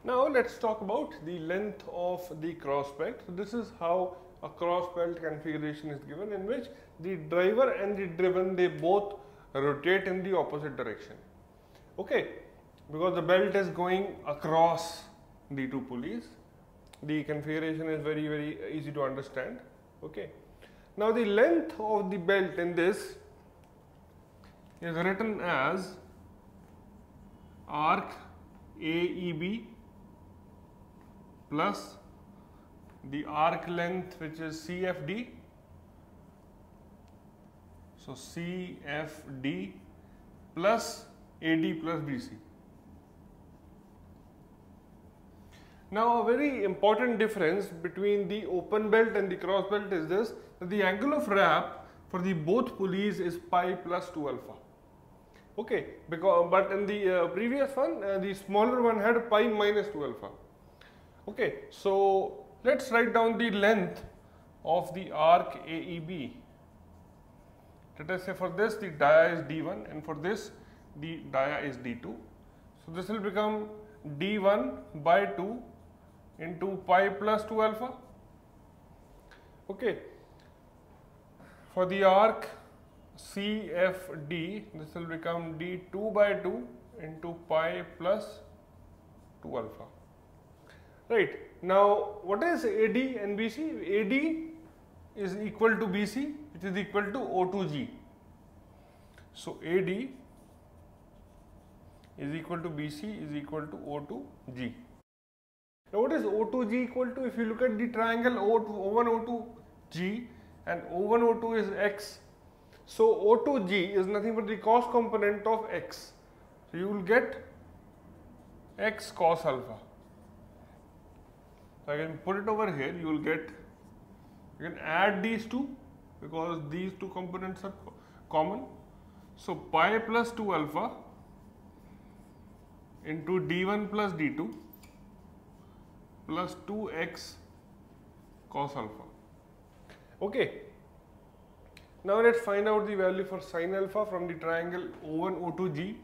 Now let's talk about the length of the cross belt. So this is how a cross belt configuration is given, in which the driver and the driven, they both rotate in the opposite direction. Okay, because the belt is going across the two pulleys. The configuration is very easy to understand. Okay, now the length of the belt in this is written as arc AEB plus the arc length, which is CFD. So CFD plus AD plus BC. Now a very important difference between the open belt and the cross belt is this, that the angle of wrap for the both pulleys is pi plus 2 alpha. Okay, but in the previous one, the smaller one had pi minus 2 alpha. Okay, so let's write down the length of the arc AEB. Let us say for this the dia is D1 and for this the dia is D2. So this will become D1 by 2 into pi plus 2 alpha. Okay, for the arc CFD, this will become D2 by 2 into pi plus 2 alpha. Right, now what is AD and BC? AD is equal to BC, which is equal to O2G. So AD is equal to BC is equal to O2G. Now what is O2G equal to? If you look at the triangle O1 O2G and O1 O2 is X. So O2G is nothing but the cos component of X. So you will get X cos alpha. So I can put it over here, you will get, you can add these two because these two components are common. So pi plus 2 alpha into D1 plus D2 plus 2x cos alpha. Okay. Now let's find out the value for sin alpha from the triangle O1 O2G.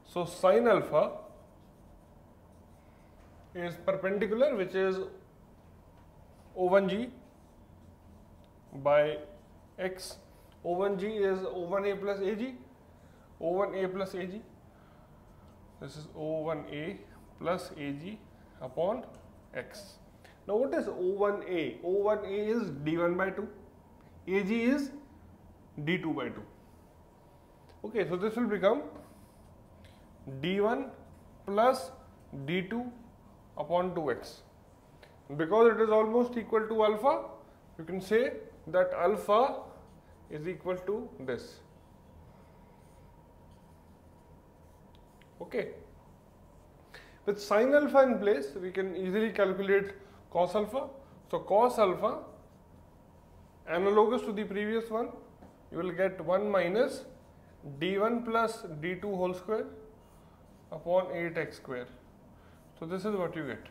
So sin alpha is perpendicular, which is O1G by X. O1G is O1A plus AG, O1A plus AG. This is O1A plus AG upon X. Now what is O1A? O1A is D1 by 2, AG is D2 by 2. Okay, so this will become D1 plus D2 upon 2x. Because it is almost equal to alpha, you can say that alpha is equal to this. Okay. With sin alpha in place, we can easily calculate cos alpha. So cos alpha, analogous to the previous one, you will get 1 minus d1 plus d2 whole square upon 8x square. So this is what you get.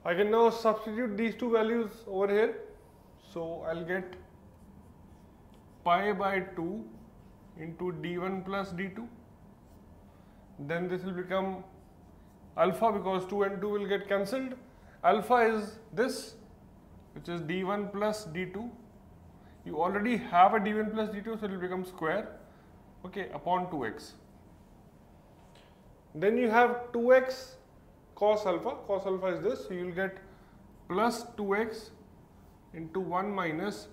I can now substitute these two values over here. So I'll get pi by 2 into d1 plus d2. Then this will become alpha, because 2 and 2 will get cancelled. Alpha is this, which is d1 plus d2. You already have a d1 plus d2, so it will become square, okay, upon 2x. Then you have 2x cos alpha. Cos alpha is this, so you will get plus 2x into 1 minus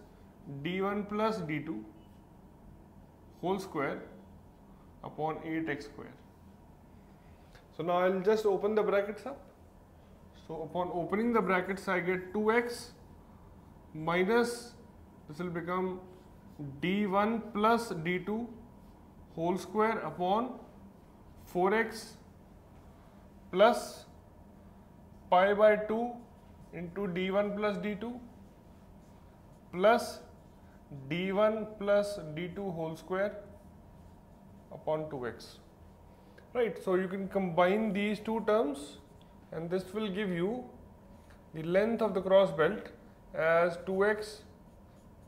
d1 plus d2 whole square upon 8x square. So now I will just open the brackets up. So upon opening the brackets, I get 2x minus, this will become d1 plus d2 whole square upon 4x plus pi by 2 into d1 plus d2 plus d1 plus d2 whole square upon 2x. Right, so you can combine these two terms and this will give you the length of the cross belt as 2x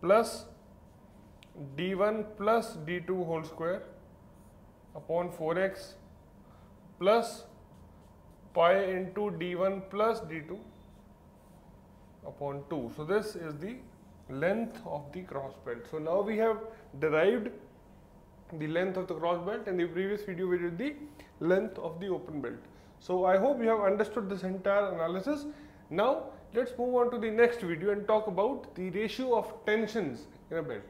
plus d1 plus d2 whole square upon 4x plus pi into d1 plus d2 upon 2. So this is the length of the cross belt. So now we have derived the length of the cross belt. In the previous video we did the length of the open belt. So I hope you have understood this entire analysis. Now let's move on to the next video and talk about the ratio of tensions in a belt.